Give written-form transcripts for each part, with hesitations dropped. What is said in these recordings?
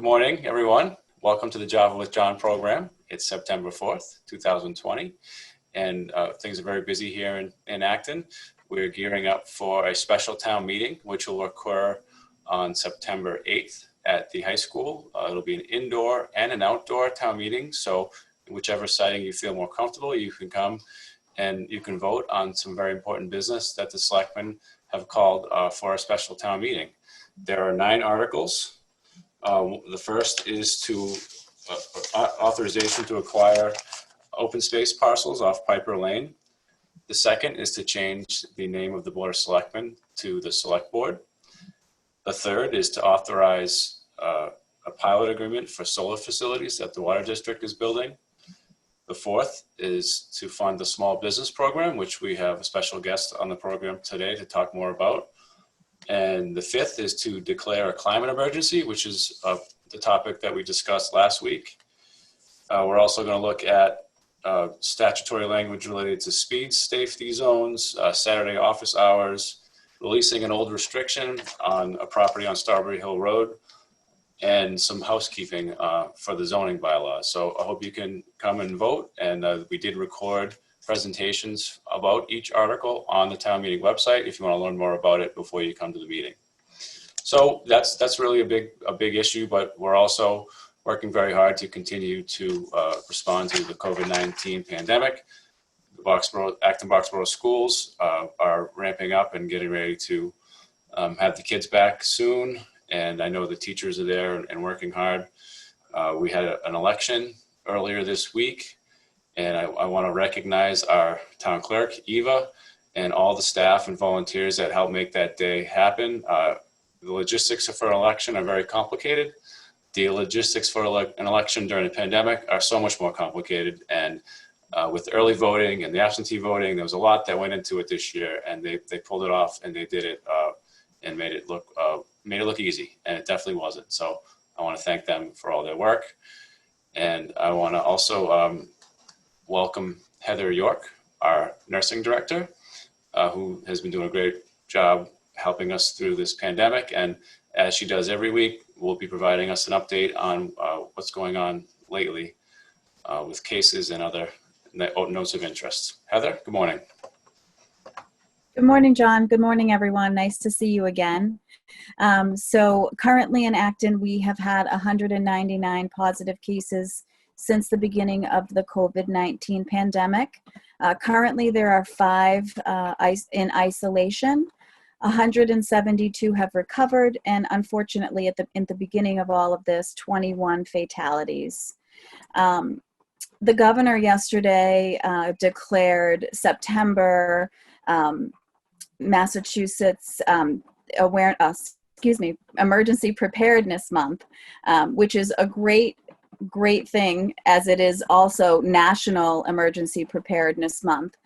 Good morning, everyone. Welcome to the Java with John program. It's September 4th, 2020, and things are very busy here in Acton. We're gearing up for a special town meeting, which will occur on September 8th at the high school. It'll be an indoor and an outdoor town meeting, so whichever setting you feel more comfortable, you can come and you can vote on some very important business that the Selectmen have called for a special town meeting. There are 9 articles. The first is to authorization to acquire open space parcels off Piper Lane. The second is to change the name of the Board of Selectmen to the Select Board. The third is to authorize a pilot agreement for solar facilities that the Water District is building. The fourth is to fund the small business program, which we have a special guest on the program today to talk more about. And the fifth is to declare a climate emergency, which is the topic that we discussed last week. We're also going to look at statutory language related to speed safety zones, Saturday office hours, releasing an old restriction on a property on Strawberry Hill Road, and some housekeeping for the zoning bylaws. So I hope you can come and vote. And we did record presentations about each article on the town meeting website if you want to learn more about it before you come to the meeting. So that's really a big issue, but we're also working very hard to continue to respond to the COVID-19 pandemic. The Acton Boxborough schools are ramping up and getting ready to have the kids back soon. And I know the teachers are there and working hard. We had an election earlier this week, and I want to recognize our town clerk, Eva, and all the staff and volunteers that helped make that day happen. The logistics for an election are very complicated. The logistics for an election during a pandemic are so much more complicated. And with early voting and the absentee voting, there was a lot that went into it this year, and they pulled it off and they did it and made it look easy, and it definitely wasn't. So I want to thank them for all their work. And I want to also welcome Heather York, our nursing director, who has been doing a great job helping us through this pandemic. And as she does every week, will be providing us an update on what's going on lately with cases and other notes of interest. Heather, good morning. Good morning, John. Good morning, everyone. Nice to see you again. So currently in Acton, we have had 199 positive cases since the beginning of the COVID-19 pandemic. Currently, there are 5 in isolation. 172 have recovered, and unfortunately, in the beginning of all of this, 21 fatalities. The governor yesterday declared September Massachusetts Emergency Preparedness Month, which is a great thing, as it is also National Emergency Preparedness Month.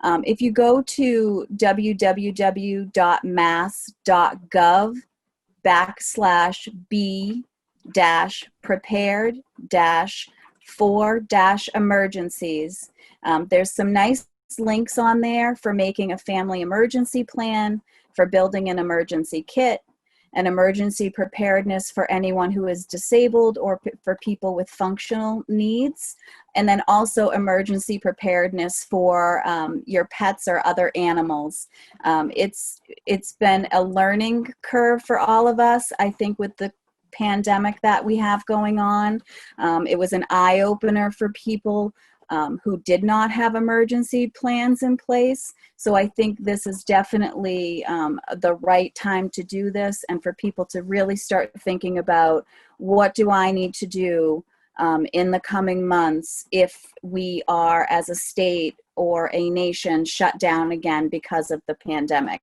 If you go to www.mass.gov/b-prepared-for-emergencies, there's some nice links on there for making a family emergency plan, for building an emergency kit, an emergency preparedness for anyone who is disabled or for people with functional needs, and then also emergency preparedness for your pets or other animals. It's been a learning curve for all of us, I think, with the pandemic that we have going on. It was an eye-opener for people who did not have emergency plans in place. So I think this is definitely the right time to do this, and for people to really start thinking about, what do I need to do in the coming months if we are, as a state or a nation, shut down again because of the pandemic.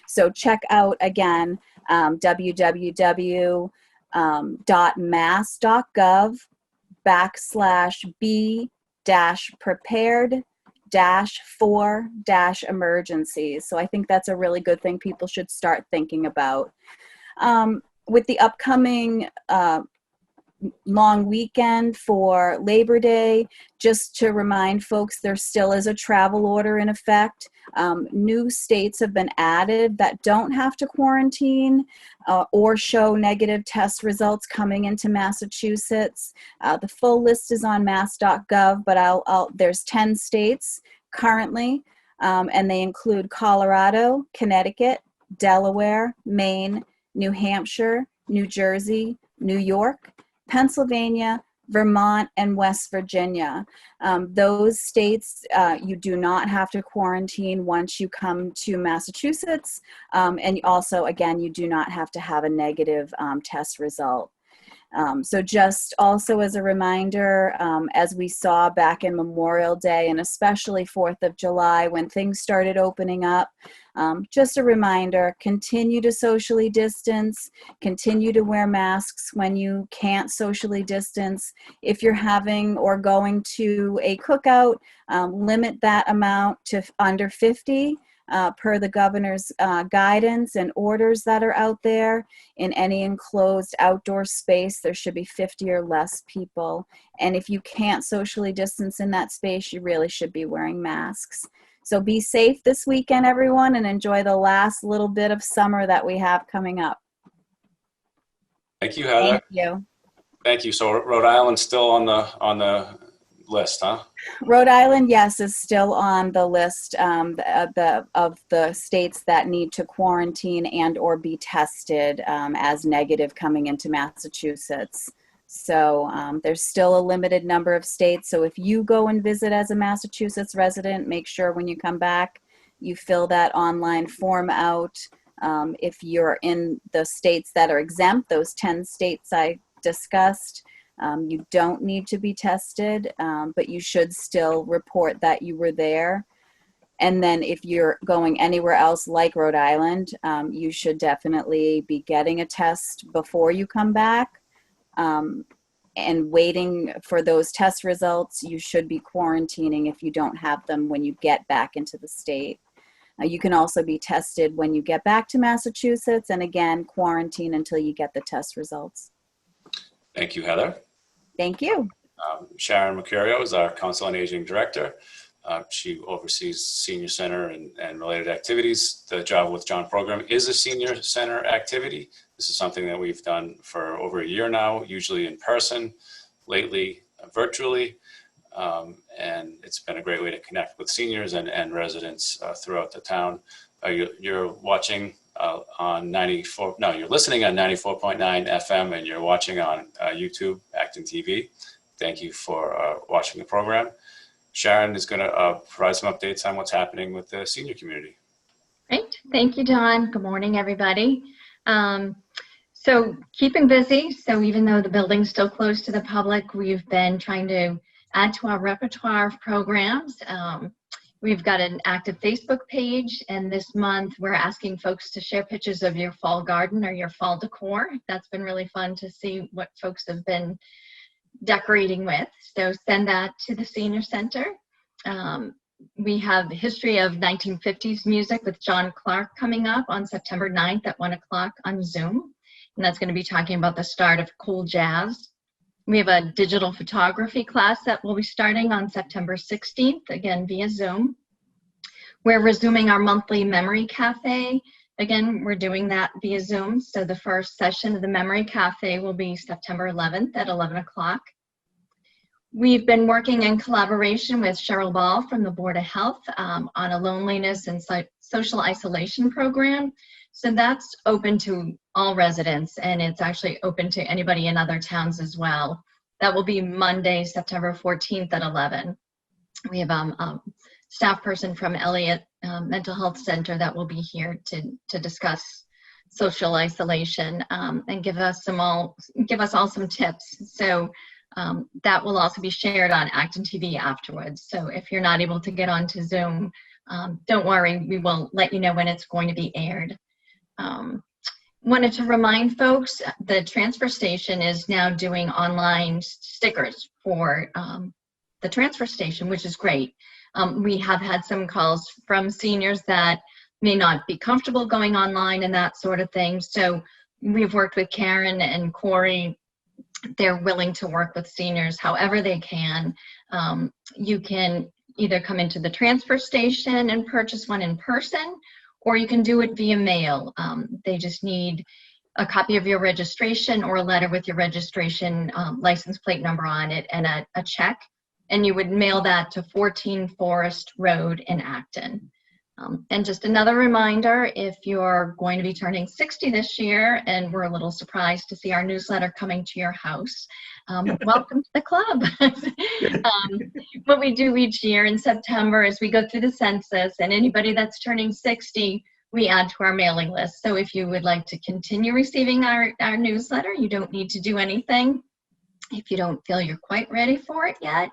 So check out again www.mass.gov/b-prepared-for-emergencies. So I think that's a really good thing people should start thinking about. With the upcoming long weekend for Labor Day. Just to remind folks, there still is a travel order in effect. New states have been added that don't have to quarantine or show negative test results coming into Massachusetts. The full list is on mass.gov, but there's 10 states currently, and they include Colorado, Connecticut, Delaware, Maine, New Hampshire, New Jersey, New York, Pennsylvania, Vermont, and West Virginia. Those states, you do not have to quarantine once you come to Massachusetts. And also, again, you do not have to have a negative test result. So just also as a reminder, as we saw back in Memorial Day and especially 4th of July when things started opening up, just a reminder, continue to socially distance, continue to wear masks when you can't socially distance. If you're having or going to a cookout, limit that amount to under 50. Per the governor's guidance and orders that are out there. In any enclosed outdoor space, there should be 50 or less people. And if you can't socially distance in that space, you really should be wearing masks. So be safe this weekend, everyone, and enjoy the last little bit of summer that we have coming up. Thank you, Heather. Thank you. Thank you. So Rhode Island's still on the list, huh? Rhode Island, yes, is still on the list of the states that need to quarantine and or be tested as negative coming into Massachusetts. So there's still a limited number of states. So if you go and visit as a Massachusetts resident, make sure when you come back, you fill that online form out. If you're in the states that are exempt, those 10 states I discussed, you don't need to be tested, but you should still report that you were there. And then if you're going anywhere else like Rhode Island, you should definitely be getting a test before you come back and waiting for those test results. You should be quarantining if you don't have them when you get back into the state. You can also be tested when you get back to Massachusetts, and again, quarantine until you get the test results. Thank you, Heather. Thank you. Sharon Mercurio is our Council on Aging Director. She oversees senior center and related activities. The Job with John program is a senior center activity. This is something that we've done for over a year now, usually in person, lately virtually. And it's been a great way to connect with seniors and residents throughout the town. You're watching on you're listening on 94.9 FM and you're watching on YouTube, ActonTV. Thank you for watching the program. Sharon is going to provide some updates on what's happening with the senior community. Great. Thank you, John. Good morning, everybody. So keeping busy. So even though the building's still closed to the public, we've been trying to add to our repertoire of programs. We've got an active Facebook page, and this month we're asking folks to share pictures of your fall garden or your fall decor. That's been really fun to see what folks have been decorating with. So send that to the Senior Center. We have the history of 1950s music with John Clark coming up on September 9th at 1 o'clock on Zoom. And that's going to be talking about the start of cool jazz. We have a digital photography class that will be starting on September 16th, again via Zoom. We're resuming our monthly memory cafe. Again, we're doing that via Zoom. So the first session of the memory cafe will be September 11th at 11 o'clock. We've been working in collaboration with Cheryl Ball from the Board of Health on a loneliness and social isolation program. So that's open to all residents, and it's actually open to anybody in other towns as well. That will be Monday, September 14th at 11. We have a staff person from Elliott Mental Health Center that will be here to discuss social isolation and give us all some tips. So that will also be shared on ActonTV afterwards. So if you're not able to get onto Zoom, don't worry, we will let you know when it's going to be aired. Wanted to remind folks the transfer station is now doing online stickers for the transfer station, which is great. We have had some calls from seniors that may not be comfortable going online and that sort of thing. So we've worked with Karen and Corey they're willing to work with seniors however they can. You can either come into the transfer station and purchase one in person, or you can do it via mail. They just need a copy of your registration or a letter with your registration license plate number on it and a check. And you would mail that to 14 Forest Road in Acton. And just another reminder, if you're going to be turning 60 this year, and we're a little surprised to see our newsletter coming to your house, welcome to the club. What we do each year in September is we go through the census, and anybody that's turning 60, we add to our mailing list. So if you would like to continue receiving our newsletter, you don't need to do anything. If you don't feel you're quite ready for it yet,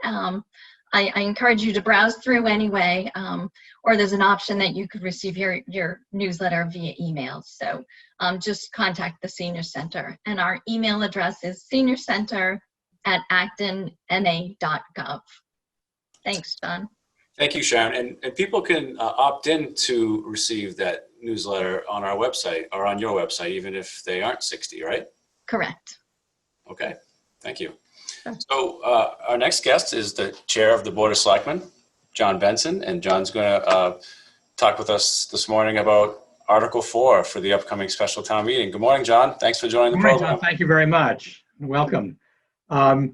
I encourage you to browse through anyway, or there's an option that you could receive your newsletter via email. So just contact the Senior Center. And our email address is seniorcenter@actonma.gov. Thanks, John. Thank you, Sharon. And people can opt in to receive that newsletter on our website or on your website, even if they aren't 60, right? Correct. Okay, thank you. So our next guest is the chair of the Board of Selectmen, John Benson, and John's going to talk with us this morning about Article 4 for the upcoming special town meeting. Good morning, John. Thanks for joining the program. John. Thank you very much. Welcome. I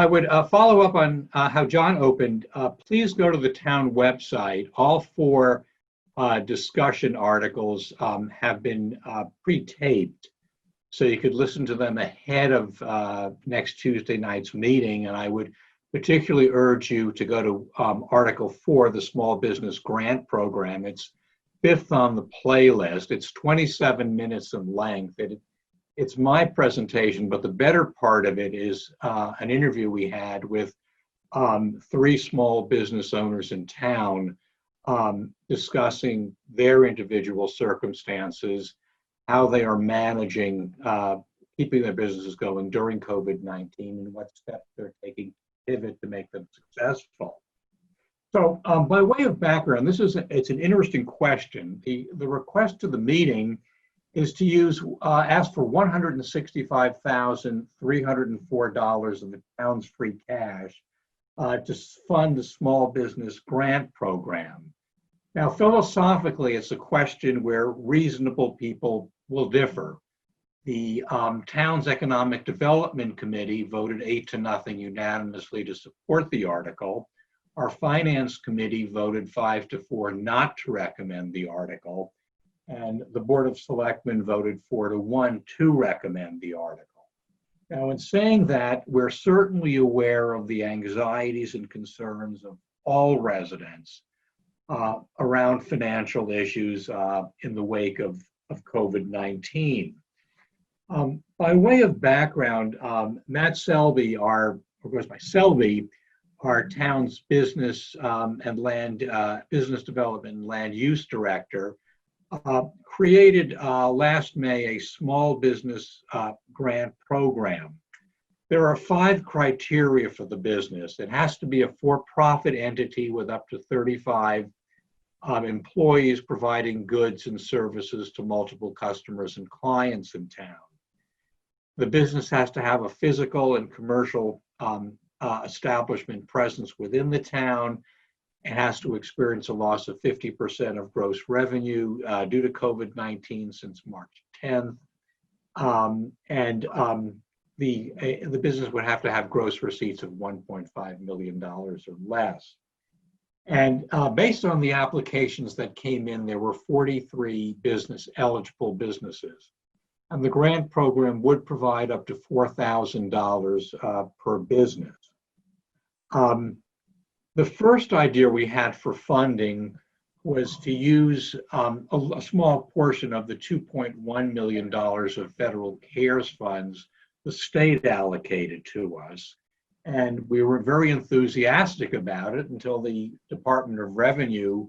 would follow up on how John opened. Please go to the town website. All 4 discussion articles have been pre-taped, so you could listen to them ahead of next Tuesday night's meeting. And I would particularly urge you to go to Article 4, the Small Business Grant Program. It's 5th on the playlist. It's 27 minutes in length. It's my presentation, but the better part of it is an interview we had with 3 small business owners in town discussing their individual circumstances, how they are managing keeping their businesses going during COVID-19, and what steps they're taking to pivot to make them successful. So by way of background, it's an interesting question. The request to the meeting is to ask for $165,304 of the town's free cash to fund the small business grant program. Now, philosophically, it's a question where reasonable people will differ. The town's Economic Development Committee voted 8-0 unanimously to support the article. Our Finance Committee voted 5-4 not to recommend the article. And the Board of Selectmen voted 4-1 to recommend the article. Now, in saying that, we're certainly aware of the anxieties and concerns of all residents around financial issues in the wake of COVID-19. By way of background, Matt Selby, our town's business business development and land use director, created last May a small business grant program. There are 5 criteria for the business. It has to be a for-profit entity with up to 35 employees providing goods and services to multiple customers and clients in town. The business has to have a physical and commercial establishment presence within the town. It has to experience a loss of 50% of gross revenue due to COVID-19 since March 10th. The business would have to have gross receipts of $1.5 million or less. And based on the applications that came in, there were 43 eligible businesses. And the grant program would provide up to $4,000 per business. The first idea we had for funding was to use a small portion of the $2.1 million of federal CARES funds the state allocated to us. And we were very enthusiastic about it until the Department of Revenue,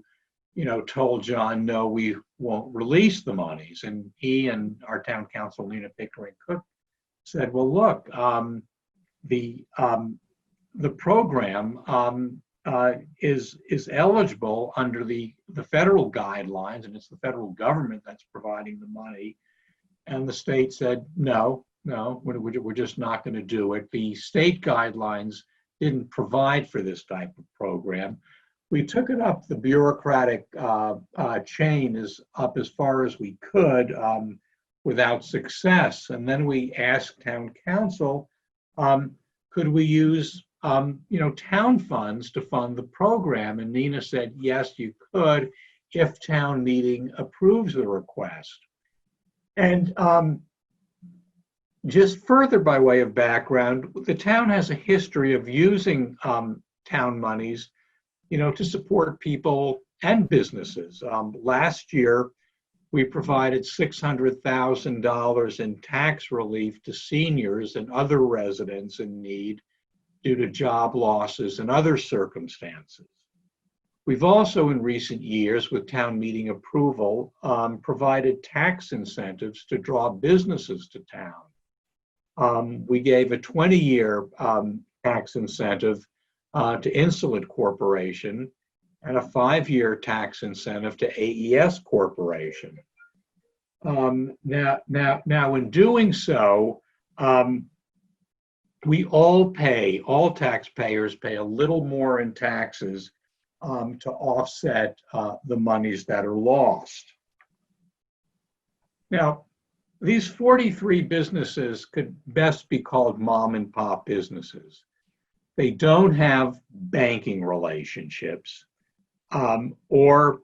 told John, no, we won't release the monies. And he and our town council, Lena Pickering Cook, said, well, look, the program is eligible under the federal guidelines, and it's the federal government that's providing the money. And the state said, no, no, we're just not going to do it. The state guidelines didn't provide for this type of program. We took it up the bureaucratic chain up as far as we could without success. And then we asked town council, could we use town funds to fund the program? And Nina said, yes, you could if town meeting approves the request. And just further by way of background, the town has a history of using town monies, to support people and businesses. Last year, we provided $600,000 in tax relief to seniors and other residents in need due to job losses and other circumstances. We've also, in recent years, with town meeting approval, provided tax incentives to draw businesses to town. We gave a 20-year tax incentive to Insulet Corporation and a 5-year tax incentive to AES Corporation. Now, in doing so, all taxpayers pay a little more in taxes to offset the monies that are lost. Now, these 43 businesses could best be called mom and pop businesses. They don't have banking relationships, or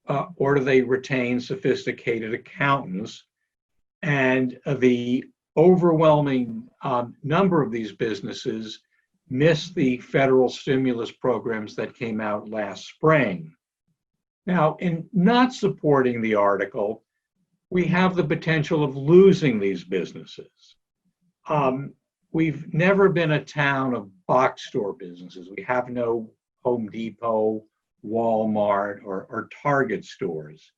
do they retain sophisticated accountants? And the overwhelming number of these businesses miss the federal stimulus programs that came out last spring. Now, in not supporting the article, we have the potential of losing these businesses. We've never been a town of box store businesses. We have no Home Depot, Walmart, or Target stores.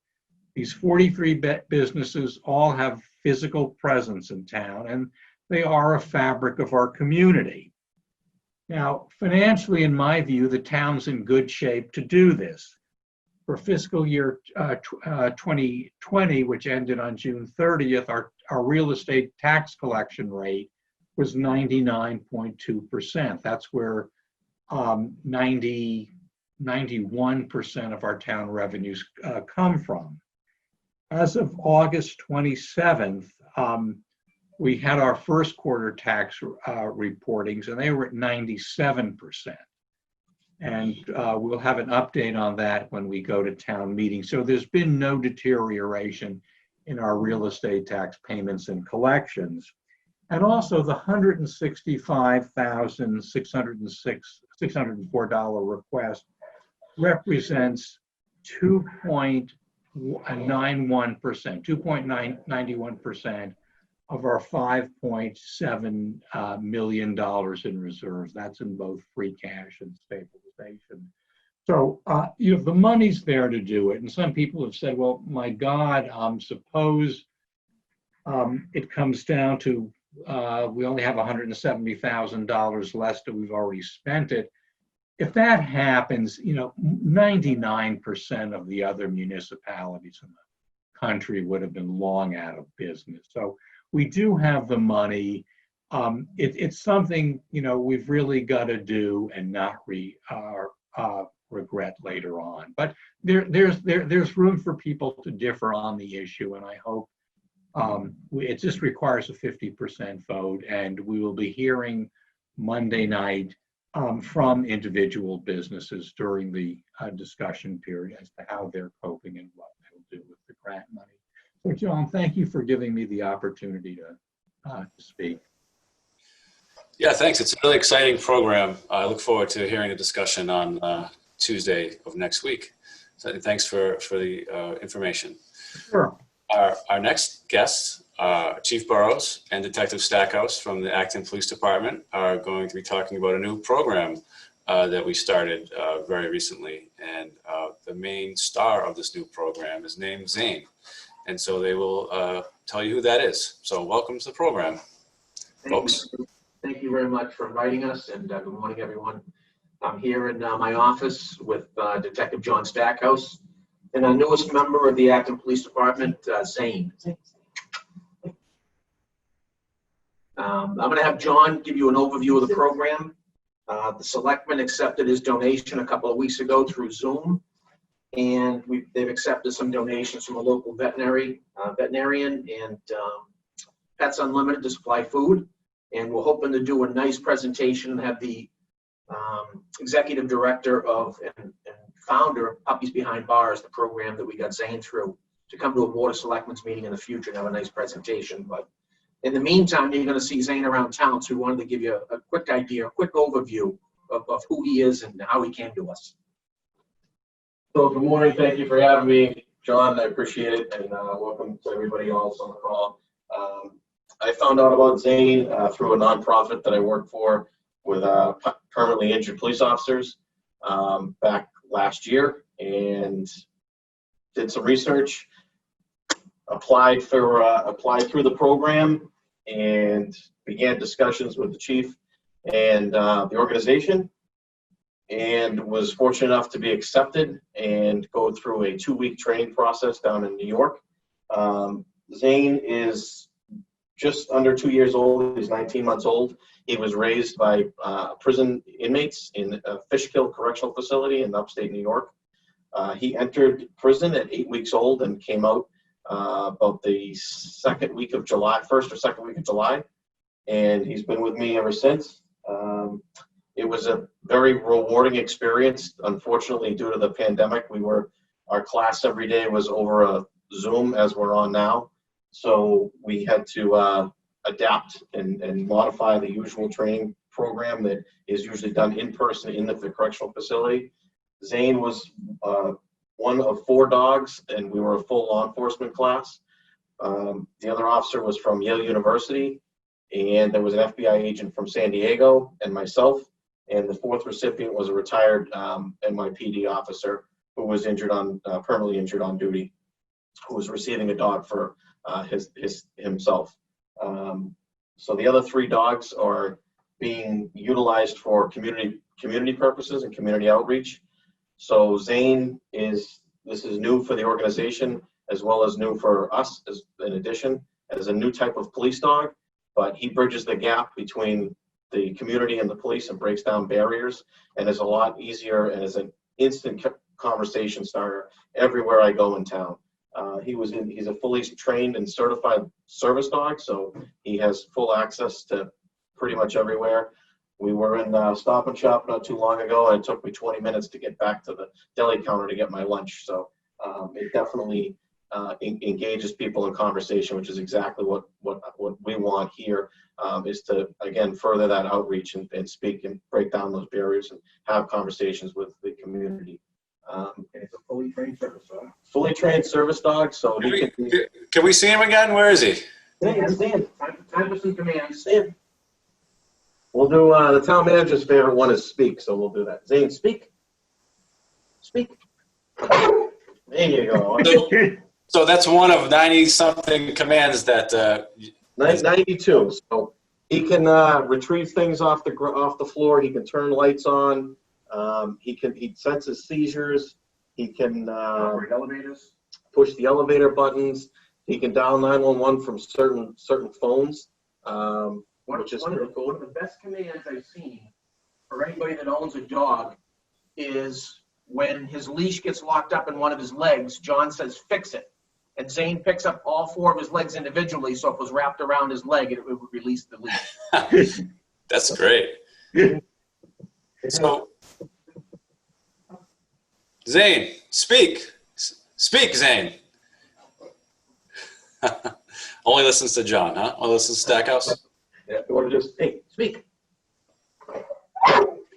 These 43 businesses all have physical presence in town, and they are a fabric of our community. Now, financially, in my view, the town's in good shape to do this. For fiscal year 2020, which ended on June 30th, our real estate tax collection rate was 99.2%. That's where 91% of our town revenues come from. As of August 27th, we had our first quarter tax reportings, and they were at 97%. And we'll have an update on that when we go to town meeting. So there's been no deterioration in our real estate tax payments and collections. And also the $165,604 request represents 2.91% of our $5.7 million in reserves. That's in both free cash and stabilization. So the money's there to do it. And some people have said, well, my God, suppose it comes down to we only have $170,000 less that we've already spent it. If that happens, 99% of the other municipalities in the country would have been long out of business. So we do have the money. It's something we've really got to do and not regret later on. But there's room for people to differ on the issue, and I hope it just requires a 50% vote, and we will be hearing Monday night from individual businesses during the discussion period as to how they're coping and what they'll do with the grant money. So, John, thank you for giving me the opportunity to speak. Yeah, thanks. It's a really exciting program. I look forward to hearing the discussion on Tuesday of next week. So thanks for the information. Sure. Our next guests, Chief Burrows and Detective Stackhouse from the Acton Police Department, are going to be talking about a new program that we started very recently. And the main star of this new program is named Zane. And so they will tell you who that is. So welcome to the program, folks. Thank you very much for inviting us, and good morning, everyone. I'm here in my office with Detective Jon Stackhouse and our newest member of the Acton Police Department, Zane. I'm going to have John give you an overview of the program. The Selectmen accepted his donation a couple of weeks ago through Zoom, and they've accepted some donations from a local veterinarian and Pets Unlimited to supply food. And we're hoping to do a nice presentation and have the executive director of and founder of Puppies Behind Bars, the program that we got Zane through, to come to a Board of Selectmen's meeting in the future and have a nice presentation. But in the meantime, you're going to see Zane around town, so we wanted to give you a quick idea, a quick overview of who he is and how he came to us. So good morning, thank you for having me, John. I appreciate it, and welcome to everybody else on the call. I found out about Zane through a nonprofit that I work for with permanently injured police officers back last year, and did some research, applied through the program, and began discussions with the chief and the organization, and was fortunate enough to be accepted and go through a 2-week training process down in New York. Zane is just under 2 years old. He's 19 months old. He was raised by prison inmates in a Fishkill Correctional Facility in upstate New York. He entered prison at 8 weeks old and came out about the second week of July, first or second week of July, and he's been with me ever since. It was a very rewarding experience. Unfortunately, due to the pandemic, our class every day was over a Zoom, as we're on now. So we had to adapt and modify the usual training program that is usually done in person in the correctional facility. Zane was one of 4 dogs, and we were a full law enforcement class. The other officer was from Yale University, and there was an FBI agent from San Diego, and myself. And the 4th recipient was a retired NYPD officer who was permanently injured on duty, who was receiving a dog for himself. So the other 3 dogs are being utilized for community purposes and community outreach. So Zane this is new for the organization, as well as new for us, in addition, as a new type of police dog, but he bridges the gap between the community and the police and breaks down barriers, and is a lot easier and is an instant conversation starter everywhere I go in town. He's a fully trained and certified service dog, so he has full access to pretty much everywhere. We were in Stop and Shop not too long ago, and it took me 20 minutes to get back to the deli counter to get my lunch. So it definitely engages people in conversation, which is exactly what we want here, is to, again, further that outreach and speak and break down those barriers and have conversations with the community. And it's a fully trained service dog. Fully trained service dog, so Can we see him again? Where is he? Stand. Time for some commands. Stand. We'll do the town manager's favorite one is speak, so we'll do that. Zane, speak. Speak. There you go. So that's one of 90-something commands that. 92. So he can retrieve things off the floor. He can turn lights on. He senses seizures. He can Elevators. push the elevator buttons. He can dial 911 from certain phones, which is pretty cool. One of the best commands I've seen for anybody that owns a dog is when his leash gets locked up in one of his legs, John says, "Fix it." And Zane picks up all 4 of his legs individually, so if it was wrapped around his leg, it would release the leash. That's great. So, Zane, speak. Speak, Zane. Only listens to John, huh? Only listens to Stackhouse? Yeah, you want to just, hey, speak.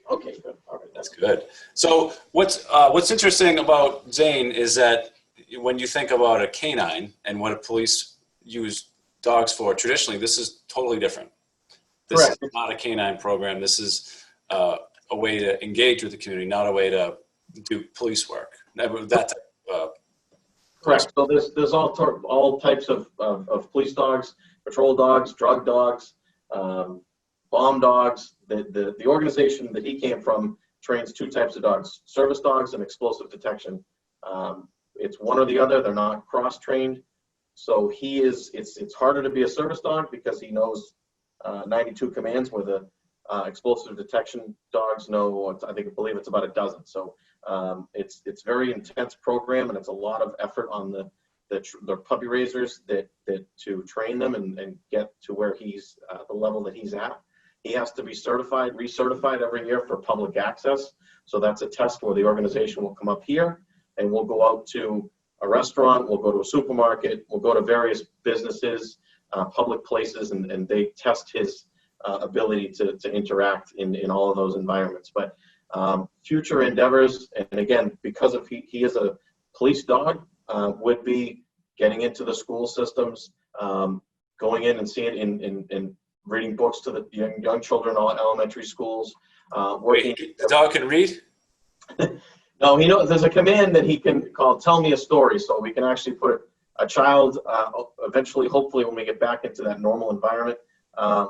Okay, good. All right, That's good. So what's interesting about Zane is that when you think about a canine and what a police use dogs for traditionally, this is totally different. This Correct. is not a canine program. This is a way to engage with the community, not a way to do police work. Correct. So there's all types of police dogs, patrol dogs, drug dogs, bomb dogs. The organization that he came from trains 2 types of dogs: service dogs and explosive detection. It's one or the other. They're not cross-trained. So it's harder to be a service dog because he knows 92 commands where the explosive detection dogs know, I believe it's about a dozen. So it's very intense program, and it's a lot of effort on the puppy raisers that to train them and get to where he's the level that he's at. He has to be certified, recertified every year for public access. So that's a test where the organization will come up here and we'll go out to a restaurant, we'll go to a supermarket, we'll go to various businesses, public places, and they test his ability to interact in all of those environments. But future endeavors, and again, because of he is a police dog, would be getting into the school systems, going in and seeing in reading books to the young children, all elementary schools. Working. Wait, the dog can read? No, he knows there's a command that he can call "Tell me a story," so we can actually put a child eventually, hopefully, when we get back into that normal environment,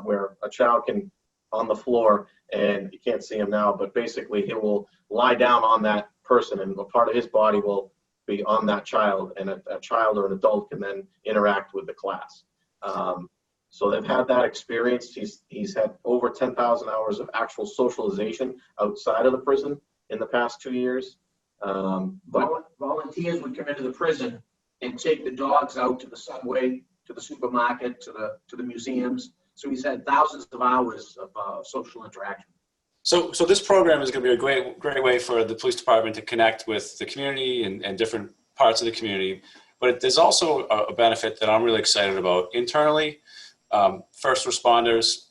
where a child can on the floor, and you can't see him now, but basically he will lie down on that person, and a part of his body will be on that child, and a child or an adult can then interact with the class. So they've had that experience. He's had over 10,000 hours of actual socialization outside of the prison in the past 2 years. But Volunteers would come into the prison and take the dogs out to the subway, to the supermarket, to the museums. So he's had thousands of hours of social interaction. So this program is going to be a great way for the police department to connect with the community and different parts of the community. But there's also a benefit that I'm really excited about internally. First responders,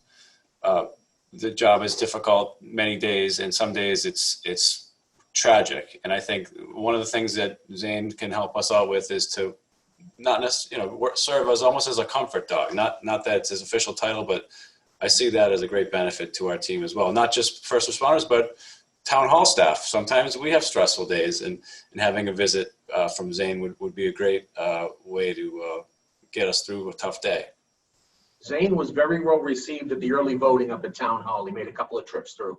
the job is difficult many days, and some days it's tragic. And I think one of the things that Zane can help us out with is to not necessarily, serve as almost as a comfort dog. Not that it's his official title, but I see that as a great benefit to our team as well. Not just first responders, but town hall staff. Sometimes we have stressful days, and having a visit from Zane would be a great way to get us through a tough day. Zane was very well received at the early voting up at Town Hall. He made a couple of trips through.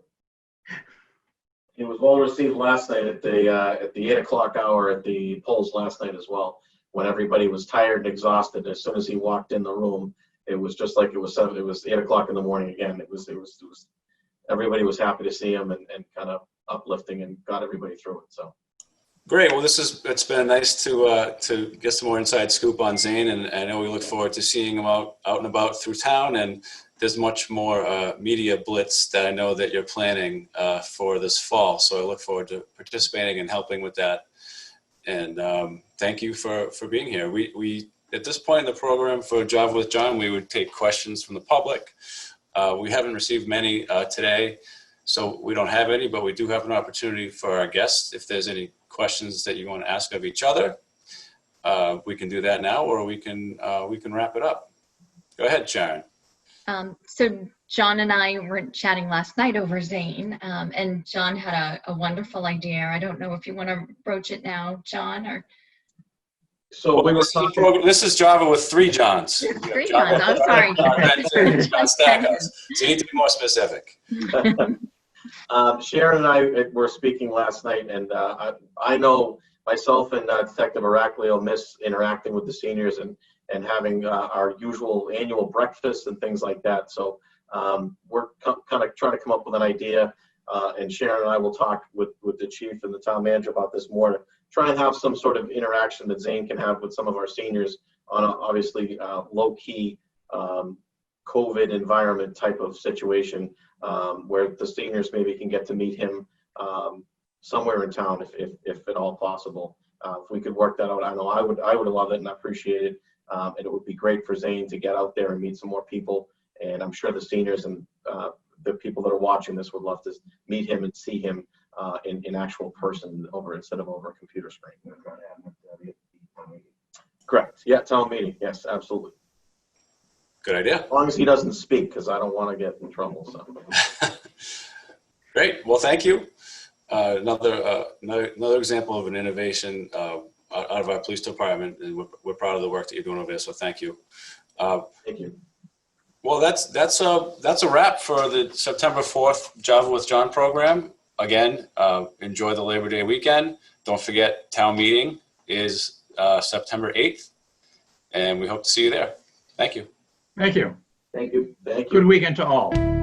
he was well received last night at the 8 o'clock hour at the polls last night as well, when everybody was tired and exhausted. As soon as he walked in the room, it was just like it was 8 o'clock in the morning again. It was everybody was happy to see him and kind of uplifting and got everybody through it. So Great. Well, it's been nice to get some more inside scoop on Zane, and I know we look forward to seeing him out and about through town. And there's much more media blitz that I know that you're planning for this fall. So I look forward to participating and helping with that. And thank you for being here. We at this point in the program for Java with John, we would take questions from the public. We haven't received many today, so we don't have any, but we do have an opportunity for our guests. If there's any questions that you want to ask of each other, we can do that now, or we can wrap it up. Go ahead, Sharon. So John and I were chatting last night over Zane, and John had a wonderful idea. I don't know if you want to broach it now, John, or. So we were talking. This is Java with three Johns. Three Johns. I'm sorry. Jon Stackhouse. So you need to be more specific. Sharon and I were speaking last night, and I know myself and Detective Heraclio miss interacting with the seniors and having our usual annual breakfast and things like that. So we're kind of trying to come up with an idea, and Sharon and I will talk with the chief and the town manager about this more, to try and have some sort of interaction that Zane can have with some of our seniors on a obviously low-key COVID environment type of situation, where the seniors maybe can get to meet him somewhere in town if at all possible. If we could work that out, I know I would love it and appreciate it. And it would be great for Zane to get out there and meet some more people. And I'm sure the seniors and the people that are watching this would love to meet him and see him in actual person instead of over a computer screen. Correct. Yeah, town meeting. Yes, absolutely. Good idea. As long as he doesn't speak, because I don't want to get in trouble. So. Great. Well, thank you. Another example of an innovation out of our police department, and we're proud of the work that you're doing over there. So thank you. Thank you. Well, that's a wrap for the September 4th Java with John program. Again, enjoy the Labor Day weekend. Don't forget, town meeting is September 8th, and we hope to see you there. Thank you. Thank you. Thank you. Thank Good you. weekend to all.